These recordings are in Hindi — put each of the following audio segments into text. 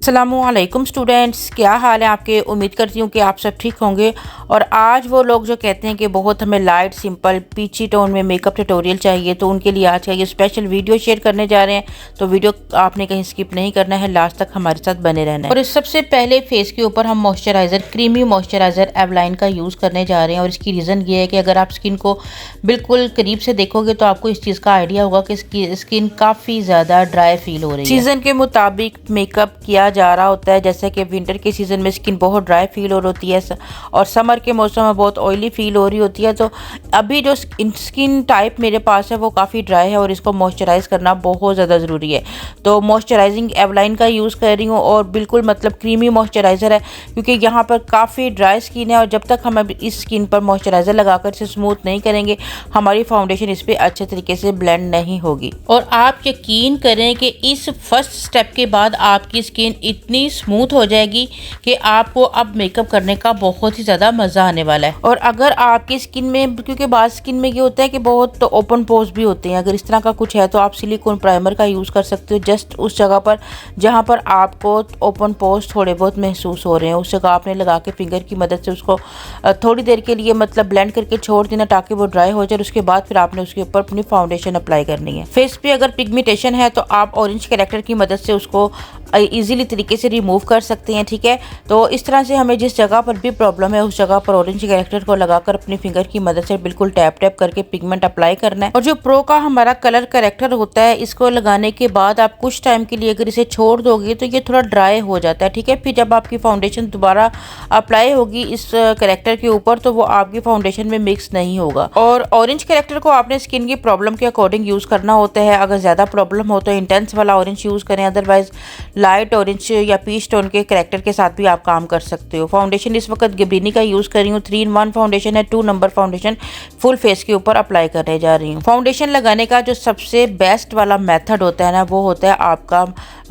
अस्सलामुअलैकुम स्टूडेंट्स, क्या हाल है आपके। उम्मीद करती हूँ कि आप सब ठीक होंगे। और आज वो लोग जो कहते हैं कि बहुत हमें लाइट सिंपल पीची टोन में मेकअप ट्यूटोरियल चाहिए, तो उनके लिए आज का ये स्पेशल वीडियो शेयर करने जा रहे हैं। तो वीडियो आपने कहीं स्किप नहीं करना है, लास्ट तक हमारे साथ बने रहना है। और सबसे पहले फेस के ऊपर हम मॉइस्चराइज़र, क्रीमी मॉइस्चराइज़र एवलाइन का यूज़ करने जा रहे हैं। और इसकी रीज़न ये है कि अगर आप स्किन को बिल्कुल करीब से देखोगे तो आपको इस चीज़ का आइडिया होगा कि इसकी स्किन काफ़ी ज़्यादा ड्राई फील हो रही है। सीज़न के मुताबिक मेकअप किया जा रहा होता है, जैसे कि विंटर के सीज़न में स्किन बहुत ड्राई फील हो रही है और समर के मौसम में बहुत ऑयली फील हो रही होती है। तो अभी जो स्किन टाइप मेरे पास है वो काफ़ी ड्राई है और इसको मॉइस्चराइज करना बहुत ज़्यादा ज़रूरी है। तो मॉइस्चराइजिंग एवलाइन का यूज़ कर रही हूँ और बिल्कुल मतलब क्रीमी मॉइस्चराइज़र है, क्योंकि यहाँ पर काफ़ी ड्राई स्किन है और जब तक हम इस स्किन पर मॉइस्चराइज़र लगाकर इसे स्मूथ नहीं करेंगे, हमारी फाउंडेशन इस पर अच्छे तरीके से ब्लेंड नहीं होगी। और आप यकीन करें कि इस फर्स्ट स्टेप के बाद आपकी स्किन इतनी स्मूथ हो जाएगी कि आपको अब मेकअप करने का बहुत ही ज़्यादा मज़ा आने वाला है। और अगर आपकी स्किन में, क्योंकि बाद स्किन में ये होता है कि बहुत ओपन पोर्स भी होते हैं, अगर इस तरह का कुछ है तो आप सिलिकॉन प्राइमर का यूज़ कर सकते हो। जस्ट उस जगह पर जहाँ पर आपको ओपन पोर्स थोड़े बहुत महसूस हो रहे हैं, उस जगह आपने लगा के फिंगर की मदद से उसको थोड़ी देर के लिए मतलब ब्लेंड करके छोड़ देना ताकि वो ड्राई हो जाए। उसके बाद फिर आपने उसके ऊपर अपनी फाउंडेशन अप्लाई करनी है। फेस पे अगर पिगमेंटेशन है तो आप ऑरेंज कैरेक्टर की मदद से उसको इजीली तरीके से रिमूव कर सकते हैं, ठीक है। तो इस तरह से हमें जिस जगह पर भी प्रॉब्लम है उस जगह पर ऑरेंज कैरेक्टर को लगाकर अपनी फिंगर की मदद से बिल्कुल टैप टैप करके पिगमेंट अप्लाई करना है। और जो प्रो का हमारा कलर करेक्टर होता है, इसको लगाने के बाद आप कुछ टाइम के लिए अगर इसे छोड़ दोगे तो ये थोड़ा ड्राई हो जाता है, ठीक है। फिर जब आपकी फाउंडेशन दोबारा अप्लाई होगी इस करेक्टर के ऊपर तो वो आपकी फाउंडेशन में मिक्स नहीं होगा। और ऑरेंज कैरेक्टर को आपने स्किन की प्रॉब्लम के अकॉर्डिंग यूज़ करना होता है। अगर ज़्यादा प्रॉब्लम हो तो इंटेंस वाला ऑरेंज यूज़ करें, अदरवाइज लाइट ऑरेंज या पीच टोन के कैरेक्टर के साथ भी आप काम कर सकते हो। फाउंडेशन इस वक्त गब्रिनी का यूज़ कर रही हूँ। 3-in-1 फाउंडेशन है, 2 नंबर फाउंडेशन फुल फेस के ऊपर अप्लाई करने जा रही हूँ। फाउंडेशन लगाने का जो सबसे बेस्ट वाला मेथड होता है ना, वो होता है आपका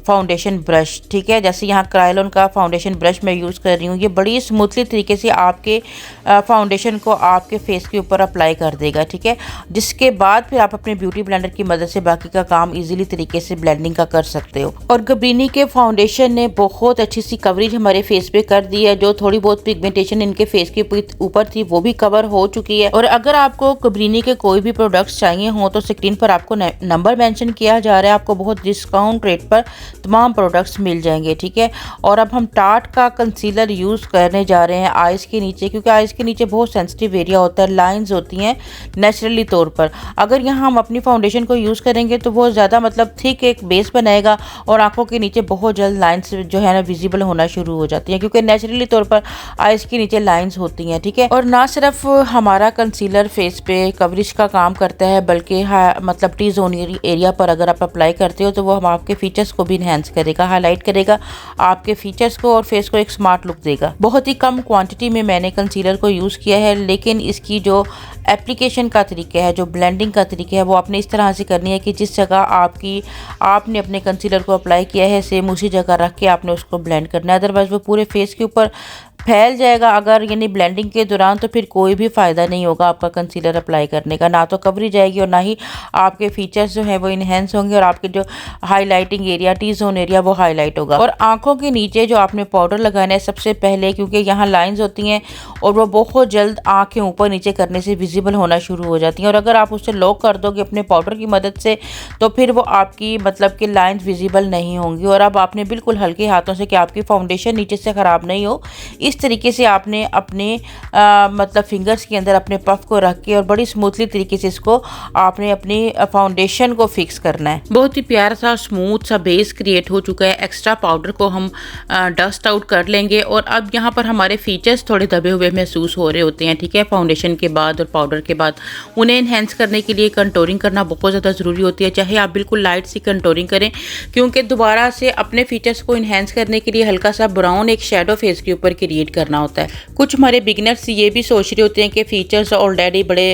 फाउंडेशन ब्रश, ठीक है। जैसे यहाँ क्रायोलन का फाउंडेशन ब्रश मैं यूज़ कर रही हूँ, ये बड़ी स्मूथली तरीके से आपके फाउंडेशन को आपके फेस के ऊपर अप्लाई कर देगा, ठीक है। जिसके बाद फिर आप अपने ब्यूटी ब्लेंडर की मदद से बाकी का काम इजीली तरीके से ब्लेंडिंग का कर सकते हो। और गब्रिनी के फाउंडेशन ने बहुत अच्छी सी कवरेज हमारे फेस पे कर दी है। जो थोड़ी बहुत पिगमेंटेशन इनके फेस के ऊपर थी वो भी कवर हो चुकी है। और अगर आपको गब्रिनी के कोई भी प्रोडक्ट्स चाहिए हो तो स्क्रीन पर आपको नंबर मेंशन किया जा रहा है, आपको बहुत डिस्काउंट रेट पर तमाम प्रोडक्ट्स मिल जाएंगे, ठीक है। और अब हम टार्ट का कंसीलर यूज़ करने जा रहे हैं आइज़ के नीचे, क्योंकि आइज़ के नीचे बहुत सेंसिटिव एरिया होता है, लाइंस होती हैं नेचुरली तौर पर। अगर यहाँ हम अपनी फाउंडेशन को यूज़ करेंगे तो वो ज़्यादा मतलब थिक एक बेस बनाएगा और आंखों के नीचे बहुत जल्द लाइंस जो है ना विजिबल होना शुरू हो जाती हैं, क्योंकि नेचुरली तौर पर आइज़ के नीचे लाइंस होती हैं, ठीक है। और ना सिर्फ हमारा कंसीलर फेस पे कवरेज का काम करता है, बल्कि मतलब टी जोन एरिया पर अगर आप अप्लाई करते हो तो वो हम आपके फीचर्स को भी इनहेंस करेगा, हाईलाइट करेगा आपके फीचर्स को और फेस को एक स्मार्ट लुक देगा। बहुत ही कम क्वांटिटी में मैंने कंसीलर को यूज़ किया है, लेकिन इसकी जो एप्लीकेशन का तरीका है, जो ब्लेंडिंग का तरीका है, वो आपने इस तरह से करनी है कि जिस जगह आपने अपने कंसीलर को अप्लाई किया है सेम उसी जगह रख के आपने उसको ब्लेंड करना है। अदरवाइज वो पूरे फेस के ऊपर फैल जाएगा अगर यानी ब्लेंडिंग के दौरान, तो फिर कोई भी फ़ायदा नहीं होगा आपका कंसीलर अप्लाई करने का। ना तो कवरेज आएगी और ना ही आपके फीचर्स जो है वो इन्हेंस होंगे और आपके जो highlighting area, T zone area, वो हाईलाइट होगा। और आंखों के नीचे जो आपने पाउडर लगाना है सबसे पहले, क्योंकि यहाँ लाइंस होती हैं और वो बहुत जल्द आँख के ऊपर नीचे करने से विजिबल होना शुरू हो जाती हैं। और अगर आप उसे लॉक कर दोगे अपने पाउडर की मदद से तो फिर वो आपकी मतलब कि लाइंस विजिबल नहीं होंगी। और अब आपने बिल्कुल हल्के हाथों से, कि आपकी फाउंडेशन नीचे से ख़राब नहीं हो, इस तरीके से आपने अपने मतलब फिंगर्स के अंदर अपने पफ को रख के और बड़ी स्मूथली तरीके से इसको आपने अपनी फाउंडेशन को फिक्स करना है। बहुत ही प्यारा सा स्मूथ सा बेस क्रिएट हो चुका है। एक्स्ट्रा पाउडर को हम डस्ट आउट कर लेंगे और अब यहाँ पर हमारे फीचर्स थोड़े दबे हुए महसूस हो रहे होते हैं, ठीक है। फाउंडेशन के बाद और पाउडर के बाद उन्हें इन्हेंस करने के लिए कंटोरिंग करना बहुत ज़्यादा ज़रूरी होती है। चाहे आप बिल्कुल लाइट सी कंटोरिंग करें, क्योंकि दोबारा से अपने फीचर्स को इन्हेंस करने के लिए हल्का सा ब्राउन एक शेडो फेस के ऊपर क्रिएट क्रिएट करना होता है। कुछ हमारे बिगनर्स ये भी सोच रहे होते हैं कि फीचर्स ऑलरेडी बड़े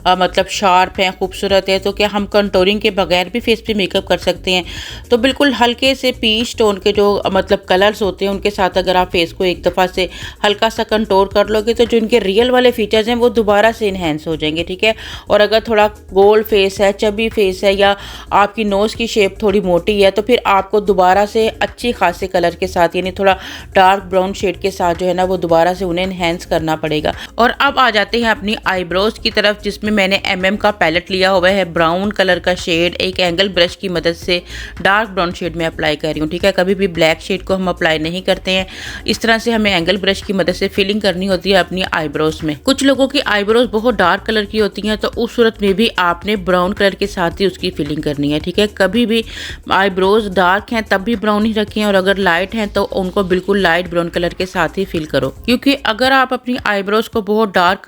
मतलब शार्प हैं, खूबसूरत है, तो क्या हम कंटूरिंग के बगैर भी फेस पे मेकअप कर सकते हैं। तो बिल्कुल हल्के से पीच टोन के जो मतलब कलर्स होते हैं उनके साथ अगर आप फेस को एक दफ़ा से हल्का सा कंटूर कर लोगे तो जो इनके रियल वाले फीचर्स हैं वो दोबारा से इन्हेंस हो जाएंगे, ठीक है। और अगर थोड़ा गोल्ड फेस है, चबी फेस है, या आपकी नोज़ की शेप थोड़ी मोटी है, तो फिर आपको दोबारा से अच्छी खासे कलर के साथ यानी थोड़ा डार्क ब्राउन शेड के साथ जो है ना वो दोबारा से उन्हें इन्हेंस करना पड़ेगा। और अब आ जाते हैं अपनी आईब्रोज की तरफ, जिसमें मैंने का पैलेट लिया हुआ है, ब्राउन कलर का शेड एक एंगल ब्रश की मदद से डार्क ब्राउन शेड में अप्लाई कर रही हूँ, ठीक है। कभी भी ब्लैक शेड को हम अप्लाई नहीं करते हैं, इस तरह से हमें एंगल ब्रश की मदद से फिलिंग करनी होती है अपनी आईब्रोज में। कुछ लोगों की आईब्रोज बहुत डार्क कलर की होती हैं, तो उस सूरत में भी आपने ब्राउन कलर के साथ ही उसकी फिलिंग करनी है, ठीक है। कभी भी आईब्रोज डार्क हैं तब भी ब्राउन ही रखें, और अगर लाइट हैं तो उनको बिल्कुल लाइट ब्राउन कलर के साथ ही फिल करो, क्योंकि अगर आप अपनी आईब्रोज को बहुत डार्क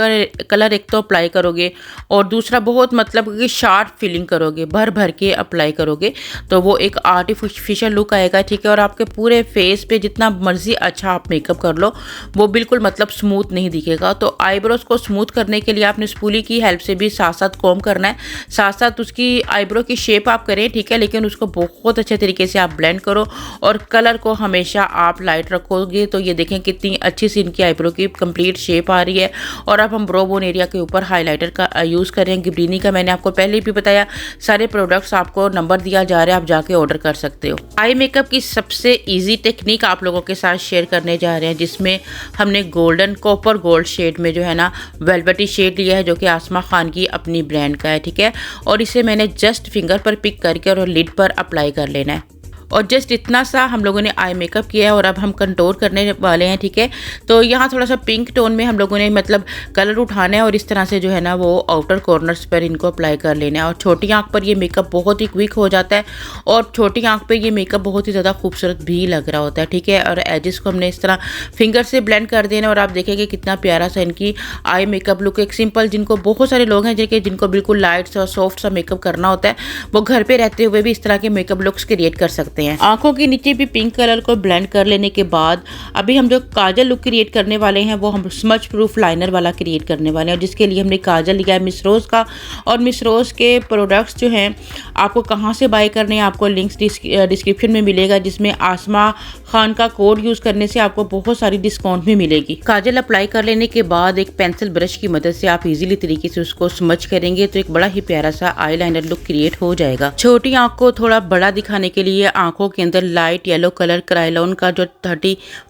कलर एक तो अप्लाई करोगे और दूसरा बहुत मतलब कि शार्प फिलिंग करोगे, भर भर के अप्लाई करोगे, तो वो एक आर्टिफिशियल लुक आएगा, ठीक है। और आपके पूरे फेस पे जितना मर्जी अच्छा आप मेकअप कर लो वो बिल्कुल मतलब स्मूथ नहीं दिखेगा। तो आईब्रोज को स्मूथ करने के लिए आपने स्पूली की हेल्प से भी साथ साथ कॉम्ब करना है, साथ साथ उसकी आईब्रो की शेप आप करें, ठीक है, लेकिन उसको बहुत अच्छे तरीके से आप ब्लेंड करो और कलर को हमेशा आप लाइट रखोगे। तो ये देखें कितनी अच्छी सी इनकी आईब्रो की कंप्लीट शेप आ रही है। और अब हम ब्रो बोन एरिया के ऊपर हाईलाइटर का यूज़ करें, गिब्रिनी का। मैंने आपको पहले भी बताया, सारे प्रोडक्ट्स आपको नंबर दिया जा रहा है, आप जाके ऑर्डर कर सकते हो। आई मेकअप की सबसे इजी टेक्निक आप लोगों के साथ शेयर करने जा रहे हैं, जिसमें हमने गोल्डन कॉपर गोल्ड शेड में जो है ना वेलवेटी शेड लिया है, जो कि आसमा खान की अपनी ब्रांड का है, ठीक है। और इसे मैंने जस्ट फिंगर पर पिक करके और लिड पर अप्लाई कर लेना है। और जस्ट इतना सा हम लोगों ने आई मेकअप किया है और अब हम कंटूर करने वाले हैं, ठीक है। तो यहाँ थोड़ा सा पिंक टोन में हम लोगों ने मतलब कलर उठाना है और इस तरह से जो है ना वो आउटर कॉर्नर्स पर इनको अप्लाई कर लेना है। और छोटी आंख पर ये मेकअप बहुत ही क्विक हो जाता है और छोटी आंख पे ये मेकअप बहुत ही ज़्यादा खूबसूरत भी लग रहा होता है, ठीक है। और एजेस को हमने इस तरह फिंगर से ब्लेंड कर देना और आप देखेंगे कितना प्यारा सा इनकी आई मेकअप लुक। एक सिंपल, जिनको बहुत सारे लोग हैं जिनको बिल्कुल लाइट सा सॉफ्ट सा मेकअप करना होता है, वो घर पर रहते हुए भी इस तरह के मेकअप लुक्स क्रिएट कर सकते हैं। आंखों के नीचे भी पिंक कलर को ब्लेंड कर लेने के बाद अभी हम जो काजल लुक क्रिएट करने वाले हैं वो हम स्मच प्रूफ लाइनर वाला क्रिएट करने वाले हैं, जिसके लिए हमने काजल लिया है मिस रोज़ का। और मिस रोज़ के प्रोडक्ट्स जो हैं आपको कहाँ से बाय करने हैं, आपको लिंक्स डिस्क्रिप्शन में मिलेगा, जिसमें आसमा खान का कोड यूज़ करने से आपको बहुत सारी डिस्काउंट भी मिलेगी। काजल अप्लाई कर लेने के बाद एक पेंसिल ब्रश की मदद से आप इजीली तरीके से उसको स्मच करेंगे तो एक बड़ा ही प्यारा सा आई लाइनर लुक क्रिएट हो जाएगा। छोटी आंख को थोड़ा बड़ा दिखाने के लिए आंखों के अंदर लाइट येलो कलर क्राइलॉन का जो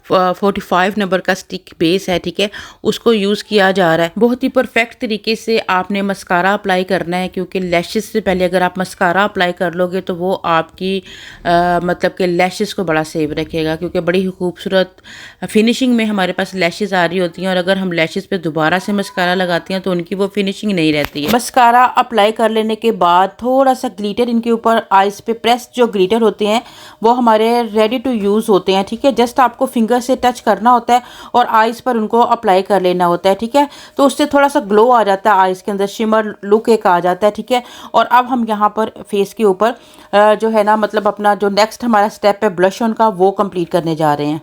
45 नंबर का स्टिक बेस है, ठीक है, उसको यूज़ किया जा रहा है। बहुत ही परफेक्ट तरीके से आपने मस्कारा अप्लाई करना है, क्योंकि लैशेस से पहले अगर आप मस्कारा अप्लाई कर लोगे तो वो आपकी मतलब कि लैशेस को बड़ा सेव रखेगा, क्योंकि बड़ी ही खूबसूरत फिनिशिंग में हमारे पास लैशेस आ रही होती हैं और अगर हम लैशेस पे दोबारा से मस्कारा लगाते हैं तो उनकी वो फिनिशिंग नहीं रहती है। मस्कारा अप्लाई कर लेने के बाद थोड़ा सा ग्लिटर इनके ऊपर आइज पे प्रेस जो ग्लिटर होते हैं वो हमारे रेडी टू यूज़ होते हैं, ठीक है। जस्ट आपको फिंगर से टच करना होता है और आइज पर उनको अप्लाई कर लेना होता है, ठीक है। तो उससे थोड़ा सा ग्लो आ जाता है, आइज के अंदर शिमर लुक एक आ जाता है, ठीक है। और अब हम यहाँ पर फेस के ऊपर जो है ना मतलब अपना जो नेक्स्ट हमारा स्टेप है ब्लश ऑन का, वो कंप्लीट करने जा रहे हैं।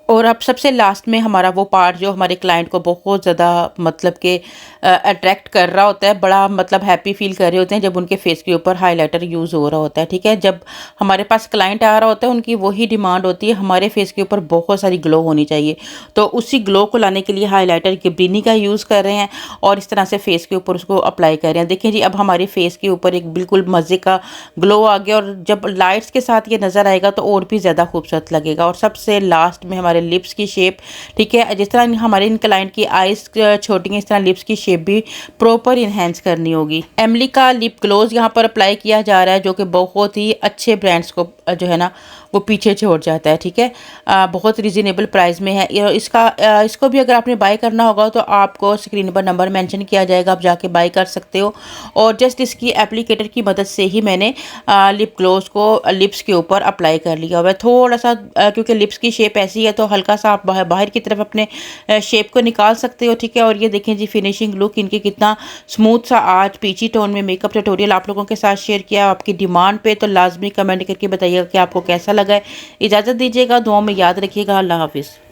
और अब सबसे लास्ट में हमारा वो पार्ट जो हमारे क्लाइंट को बहुत ज़्यादा मतलब कि अट्रैक्ट कर रहा होता है, बड़ा मतलब हैप्पी फील कर रहे होते हैं जब उनके फेस के ऊपर हाइलाइटर यूज़ हो रहा होता है, ठीक है। जब हमारे पास क्लाइंट आ रहा होता है उनकी वही डिमांड होती है हमारे फेस के ऊपर बहुत सारी ग्लो होनी चाहिए, तो उसी ग्लो को लाने के लिए हाइलाइटर गिब्रिनी का यूज़ कर रहे हैं और इस तरह से फेस के ऊपर उसको अप्लाई कर रहे हैं। देखिए जी, अब हमारे फेस के ऊपर एक बिल्कुल मज़े का ग्लो आ गया और जब लाइट्स के साथ ये नज़र आएगा तो और भी ज़्यादा खूबसूरत लगेगा। और सबसे लास्ट में हमारे लिप्स की शेप, ठीक है, जिस तरह हमारे इन क्लाइंट की आइज छोटी हैं इस तरह लिप्स की शेप भी प्रॉपर इन्हेंस करनी होगी। एमली का लिप ग्लोज यहाँ पर अप्लाई किया जा रहा है, जो कि बहुत ही अच्छे ब्रांड्स को जो है ना वो पीछे छोड़ जाता है, ठीक है। बहुत रिजनेबल प्राइस में है। इसको भी अगर आपने बाय करना होगा तो आपको स्क्रीन पर नंबर मेंशन किया जाएगा, आप जाके बाय कर सकते हो। और जस्ट इसकी एप्लीकेटर की मदद से ही मैंने लिप ग्लोज को लिप्स के ऊपर अप्लाई कर लिया हुआ है। थोड़ा सा क्योंकि लिप्स की शेप ऐसी है तो हल्का सा आप बाहर की तरफ अपने शेप को निकाल सकते हो, ठीक है। और ये देखें जी फिनिशिंग लुक इनकी कितना स्मूथ सा आज पीची टोन में मेकअप ट्यूटोरियल आप लोगों के साथ शेयर किया। आपकी डिमांड पे तो लाजमी कमेंट करके बताइएगा कि आपको कैसा लगा है। इजाज़त दीजिएगा, दुआ में याद रखिएगा। अल्लाह हाफिज़।